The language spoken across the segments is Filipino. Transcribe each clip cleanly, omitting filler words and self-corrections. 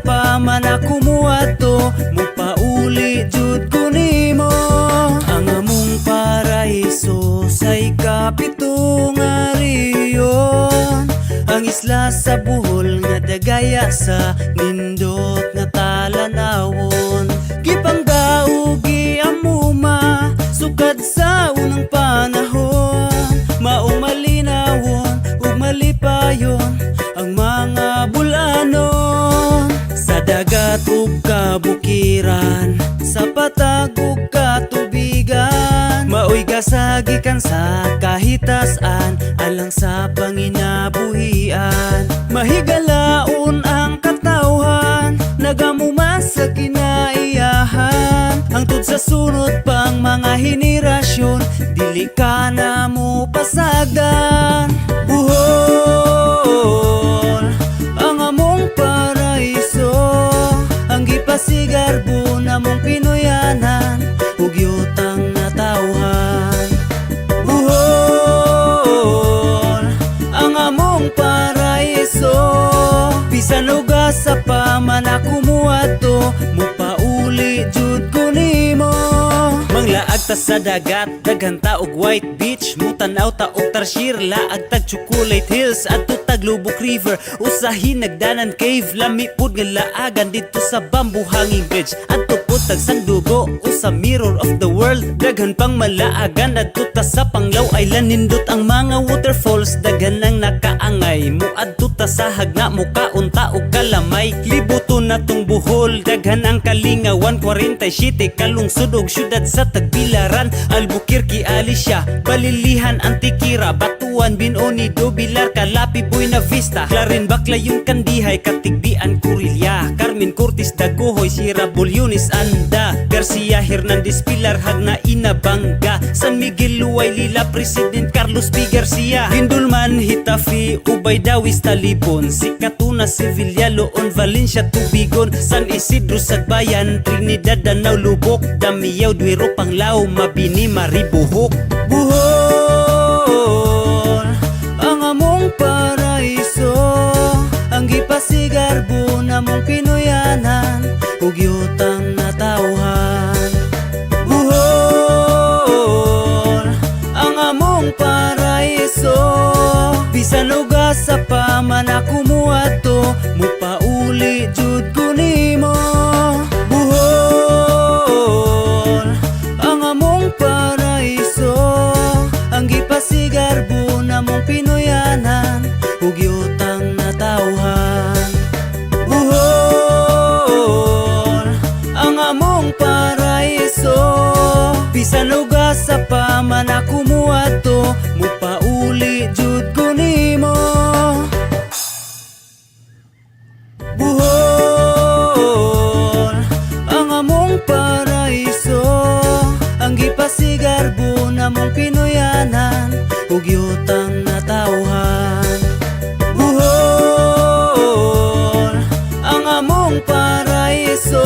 pa man ako muadto, mupauli jud ko nimo. Ang among paraiso say kapito nga riyon, ang isla sa Bohol nga dagaya sa nindot nga talanawon. Gipanggaugi amuma sukad sa unang panahon, maong malinawon ug malipayon ang mga bulanon. Sa dagat ug kabukiran, sa patag ug katubigan, maoy gasagikan sa kahitasan alang sa panginabuhian. Mahigalaon ang katawhan, nagamuma sa kinaiyahan, hangtod sa sunod pang mga henerasyon, dili ka na mo pasagdan. Bohol, ang among paraiso, ang gipasigarbo namong Pinoyanan ug yutang natawhan. Bohol, ang among paraiso, bisan ugas sa paman ako muadto, mupauli jud ko nimo. Manglaag ta sa dagat, daghan ta og White Beach, mutanaw ta og Tarsier, laag tag Chocolate Hills adto tag Lubok River, usahin nagdanan cave, lami pud nga laagan dito sa Bamboo Hanging Bridge, adto pud tag Sandugo usa Mirror of the World, daghan pang malaagan adto ta sa Panglao Island, nindot ang mga waterfalls, daghan nang nakaangay, muadto ta sa Hagna, mukaunta og Kalamay, libuton na tong Bohol, daghan ang Kalingawan, 47 kalungsod og syudad sa Tagbilaran, Albuquerque, Alicia, Balilihan, Antikira, Batuan, Binonido, Bilar, Calapi, Buena Vista, Clarin, Baclayon, Kandihay, Katigbian, Curilya, Carmen Cortis, Dagohoy, Sierra Bulyones, Anda, Garcia, Hernandez, Pilar, Hagna, Inabanga, San Miguel, Luay, Lila, President Carlos B. Garcia, Hindulman, Hitafi, Ubay, Dawis, Talipon, Sikatuna, Sevilla, Loon, Valencia, Tubigon, San Isidro, Sagbayan, Trinidad, Danau, Lubok, Damiao, Duero, Panglao, Mabini, Maribohok. Bohol, ang among paraiso, ang gipasigarbo namong Pinoyanan ug yutang natawhan. Bohol, ang among paraiso, bisan ugas sa paman ako muadto, mupauli jud ko nimo. Bohol, ang among paraiso, ang gipasigarbo namong Pinoyanan ug yutang natawhan. Bohol, ang among paraiso, bisan ugas sa paman ako muadto, mupauli jud ko nimo. Bohol, ang among paraiso, ang gipasigarbo namong Pinoyanan ug yutang natawhan. Bohol, ang among paraiso,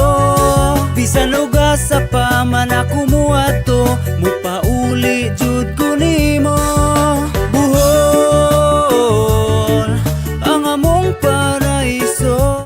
bisan ugas sa paman ako muadto, mupauli jud ko nimo. Bohol, ang among paraiso.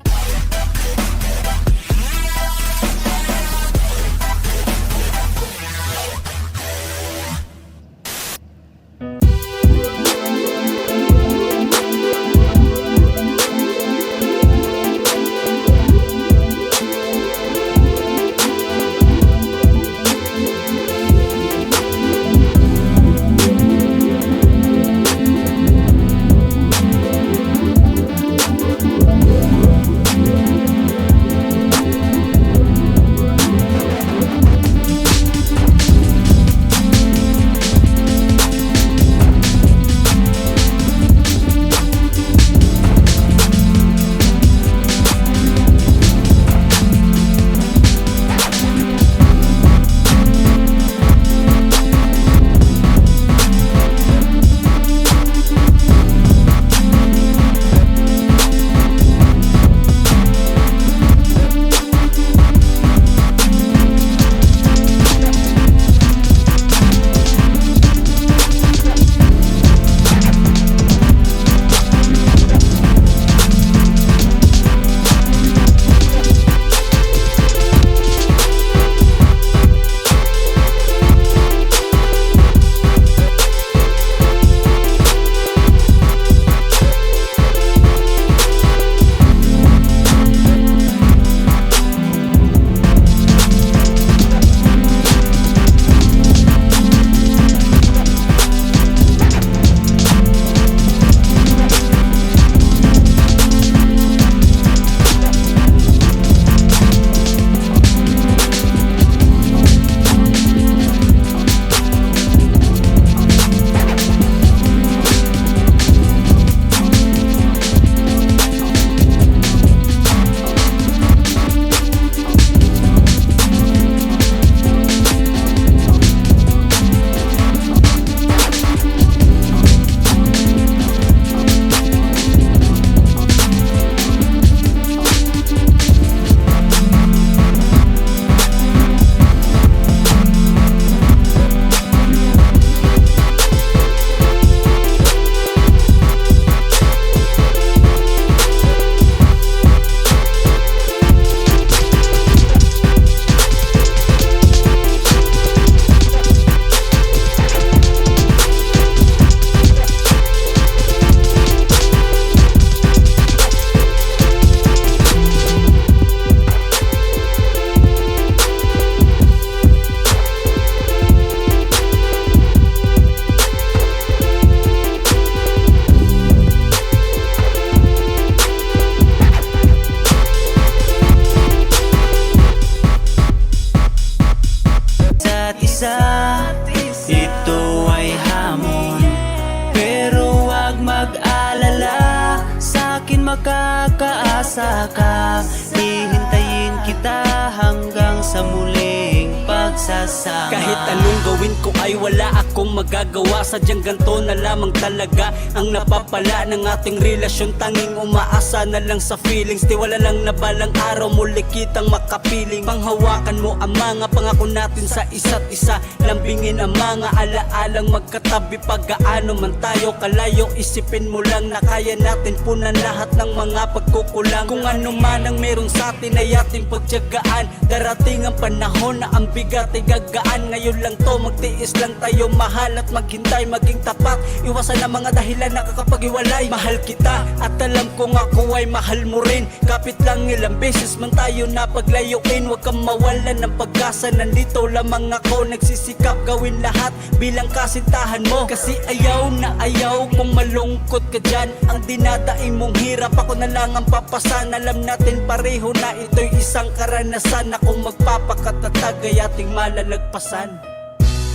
makakaasa ka. Hihintayin kita hanggang sa muling pagsasama. Kahit anong gawin ko ay wala akong magagawa. Sadyang ganto na lamang talaga ang napapala ng ating relasyon. Tanging umaasa na lang sa feelings. Tiwala lang na balang araw muli kitang makapiling. Panghawakan mo ang mga pangako natin sa isa't isa. Lambingin ang mga alaalang magkatabi. Pagkaano man tayo kalayo, isipin mo lang na kaya natin punan lahat ng mga pagkukulang. Kung ano man ang meron sa atin ay ating pagtiyagaan. Darating ang panahon na ang bigat ay gagaan. Ngayon lang to, magtiis lang tayo mahal at maghintay, maging tapat. Iwasan ang mga dahilan na kakapag-iwalay. Mahal kita at alam kong ako ay mahal mo rin. Kapit lang ilang beses man tayo na paglayuin. Huwag kang mawalan ng pag-asa, nandito lamang ako. Nagsisikap gawin lahat bilang kasintahan mo. Kasi ayaw na ayaw kung malungkot ka dyan. Ang dinadaing mong hirap, ako na lang ang papasan. Alam natin pareho na ito'y isang karanasan. Na kung magpapakatatag ay ating malalagpasan.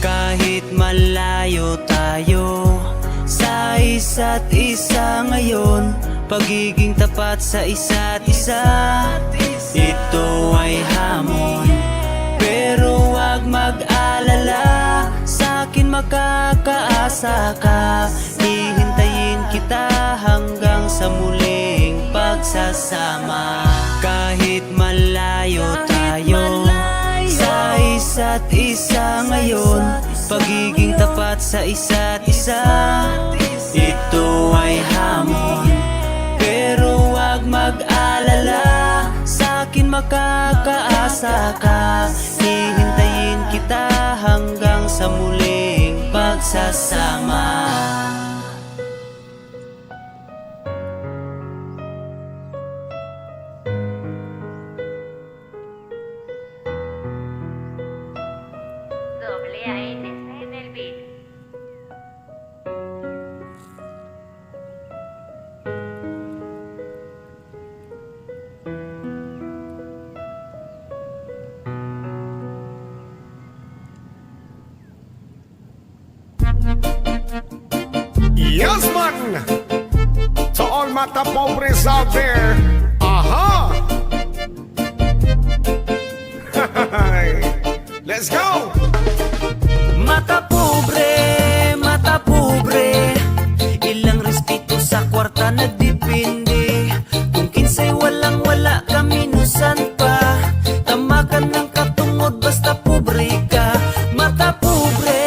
Kahit malayo tayo sa isa't isa ngayon, pagiging tapat sa isa't isa, ito ay hamon. Pero wag mag-alala, sa'kin makakaasa ka. Hihintayin kita hanggang sa muling pagsasama. Kahit malayo tayo sa isa't isa ngayon, pagiging tapat sa isa't isa, ito ay hamon. Pero wag mag-alala, sa'kin makakaasa ka. Hihintayin kita hanggang sa muling pagsasama. AASS en el beat. Yes, man! To all mata pobres out there, aha! Let's go! Mata pobre, ilang respeto sa kwarta nagdepende. Kung kinsay walang wala ka minusan pa, tamakan ng katungod basta pobre ka. Mata pobre,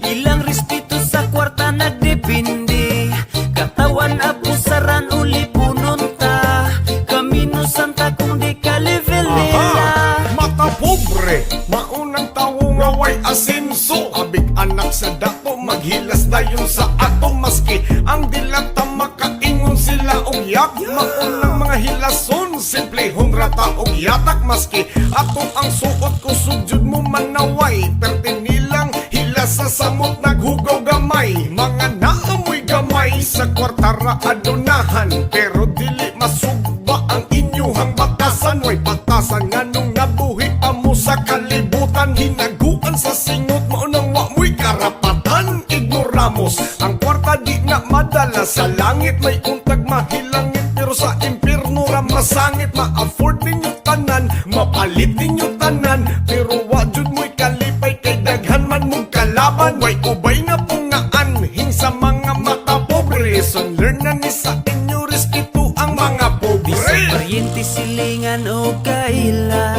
ilang respeto sa kwarta nagdepende. Katawan abusaran uli pununta, kaminusan ta kung di ka level nila. Mata pobre, maunang tao nga way asenso. Abig anak sa dato, maghilas dayon sa ato. Maski ang dilata makaingon sila og yak. Maunang mga hilason, simple hungrata og yatak. Maski ato ang suot ko sudyod mo manaway, perte nilang hilas sa samot naghugaw gamay. Mga naamoy gamay sa kwartara adunahan, pero dili masugba ang inyuhang batasan. Way batasan nga nung nabuhi pa mo sa kalibutan. Hinaguan sa singot mo nang wa mo'y karapatan. Ignoramos ang kwarta di na madala sa langit. May untag mahilangit pero sa impyerno ra masangit. Ma-afford ninyo tanan, mapalit ninyo tanan, pero wa jud mo'y kalipay kay daghan man mong kalaban. Way ubay na pungaan hing sa mga mata pobre. So learn na ni sa inyo respeto ang mga pobre. Paryente silingan o kaila,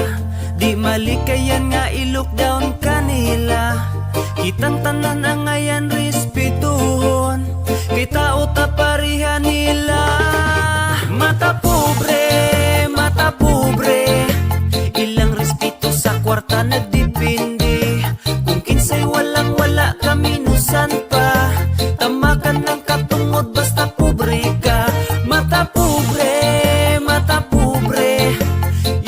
di malikayan nga i-lockdown kanila. Kitang tanan ang ngayon respetuhon, kay tao ta parihan nila. Mata pobre, ilang respeto sa kwarta nagdepende. Kung kinsay walang wala ka minusan pa, tamakan ng katungod basta pobre ka. Mata pobre,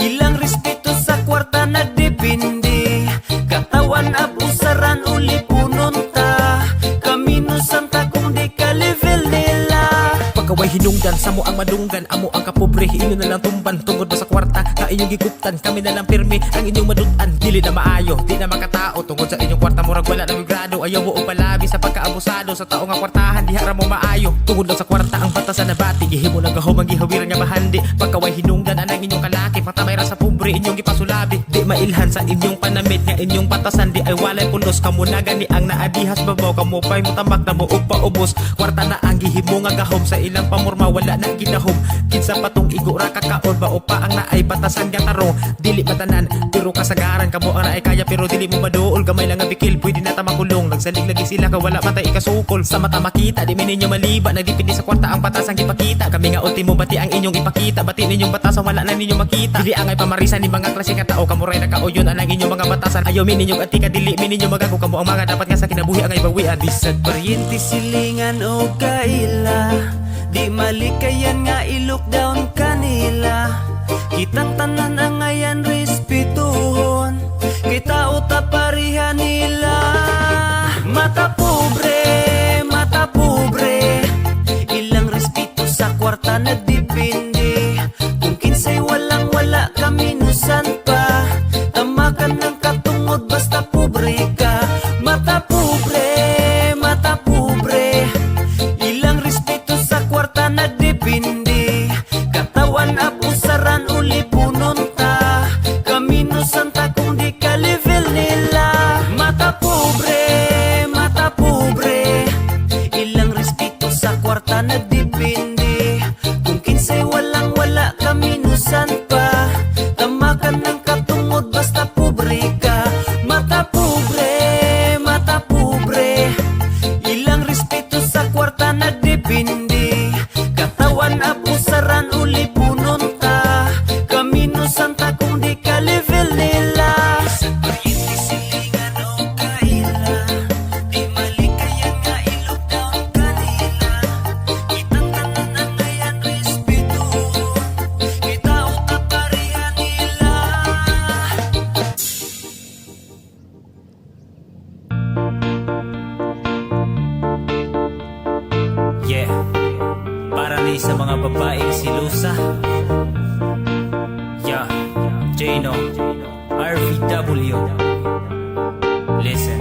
ilang respeto sa kwarta nagdepende. Katawan abusaran uli pununta, kaminusan ta kung di ka level nila. Pagkaway hinungdan, sa mo ang madunggan, amo ang kapobre, inyo na lang tumban. Tungod ba sa kwarta, ka inyong giguptan, kami na lang pirmi, ang inyong madutan. Dili na maayo, di na makatao, tungod sa inyong kwarta, murag wala ng grado. Ayaw mo o palabi sa pagkaabusado, sa tao nga kwartahan, di hara mo maayo. Tungod lang sa kwarta, ang batasan na bati, gihimo ng gahom, ang gihawiran nga mahandi. Pagkaway hinungdan, anang inyong kalaki, patamay ra sa pobre, inyong gipasulabi. Di mailhan sa inyong panamit, nga inyong batasan, di ay walay pulos. Kamo na gani ang naadihas babaw, kamo pa'y mutamak na mo upaubos. Kwarta na ang gihimo nga gahom, sa ilang pamurma wala na ginahom. Kinsa patong igo ra kakaon ba o pa ang naay batasan nga tarong. Dili matanan pero kasagaran, kamo ang naay kaya pero dili mo maduol. Gamay lang nga bikil pwede na ta makulong, nagsalig lagi sila ka wala matay ikasukol. Sa mata makita di min ninyo maliba, nagdipindi sa kwarta ang batasan gipakita. Kami nga ultimo bati ang inyong ipakita, bati ninyong batasan wala na ninyo makita. Dili angay pamarisan ni mga klase nga tao, kamuray na kauyon ang inyong mga batasan. Ayaw min ninyong atika, dili min ninyo magago, kamo ang mga dapat nga sa kinabuhi angay bawian. Bisag paryente silingan o kaila, di malikayan nga i-lockdown kanila. Kitang tanan ang ngayon respetuhon, kita uta parihan nila. Mata pobre, ilang respeto sa kwarta nagdepende. Kung kinsay walang wala kami nusan pa, tamakan ng katungod basta pobre ka. Mata pobre, ilang respeto sa kwarta nagdepende. Katawan apusaran uli pununta, kami nusan ta kung di ka level nila. Mata pobre, ilang respeto sa kwarta nagdepende. Kung kinsay walang wala kami nusan pa, tamakan ng katungod basta pobre ka. Mata pobre, ilang respeto sa kwarta nagdepende. Katawan apusaran uli pununta, kami nusan ta kung di ka level nila. Sa paryente silingan o kaila, di malikayan nga i-lockdown kanila. Kitang tanan ang ngayon respeto, kita uta parihan nila. Yeah, para ni sa mga babaeng silusa. Yeah, Jano, RVW. Listen.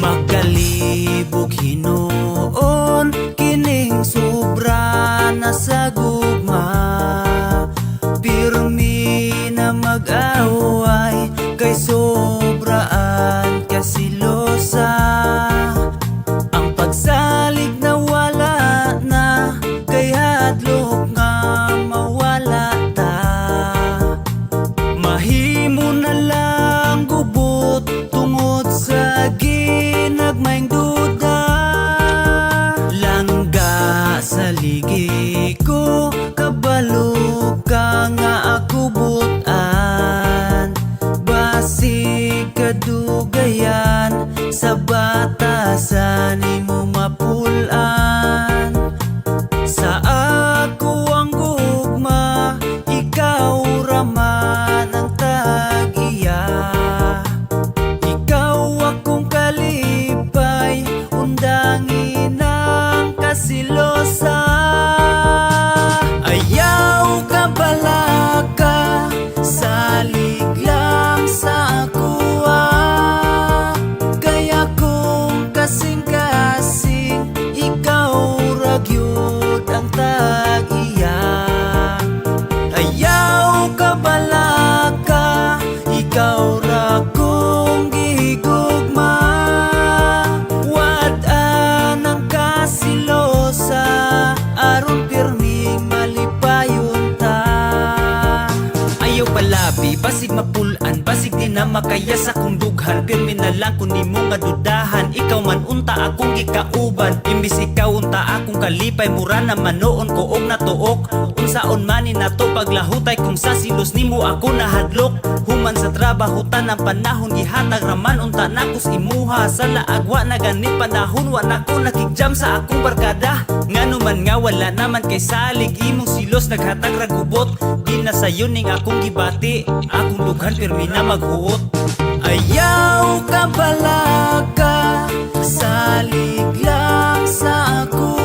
Magkalibog hinuon, kining sobra na sa gugma. Pirmi na mag-away, kay sobraan kasilosa. Ang pagsalig na wala na, kay hadlok nga mawala ta. Mahimo na lang gubot tungod sa ginagmayng duda. Langga sa ligi ko, kabalo ka nga ako butan. Basig kadugayan, sa batasan nimo mapulan. Sa ako ang gugma, ikaw raman ang tag-iya. Ikaw akong kalipay, undangin ang kasilosa. Ayaw ka balaka, salig lang sa ako. Kaya kung kasing-kasing, ikaw ragyod ang tag-iya. Ayaw ka balaka, ikaw ra kong gihigugma. Wad-an ang kasilosa, aron pirming malipayon ta. Ayaw palabi, basig mapulan, basig di na makaya sa kong dughan. Pirmi na lang kung di mo nga dudahan, ikaw man unta akong gikauban. Imbis ikaw unta akong kalipay, mura na manoon ko og natuok. Unsaon man ni nato paglahutay, kung sa silos nimo ako nahadlok. Human sa trabahutan ang panahon, gihatag raman unta nakos imuha. Sa laagwa na ganit panahon, wa na ko nakigjam sa akong barkada. Ngano man nga wala naman kay salig, imong silos naghatag ragubot. Di na sayo ning akong gibati, akong dughan pirmi na maghuot. Ayaw ka balaka, salig lang sa ako.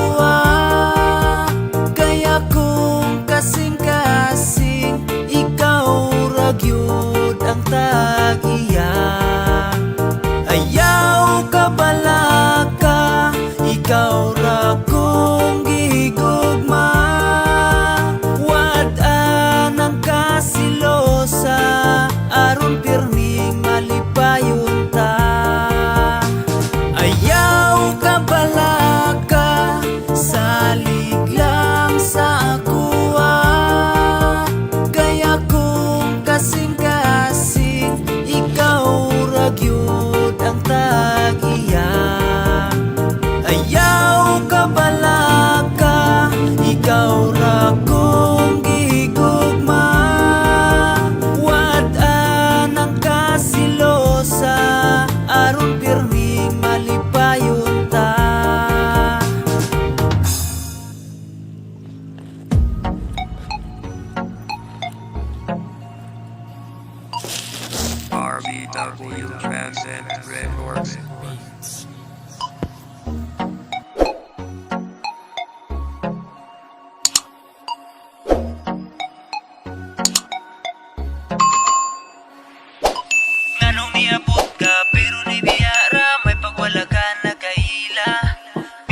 you transcend red orbit.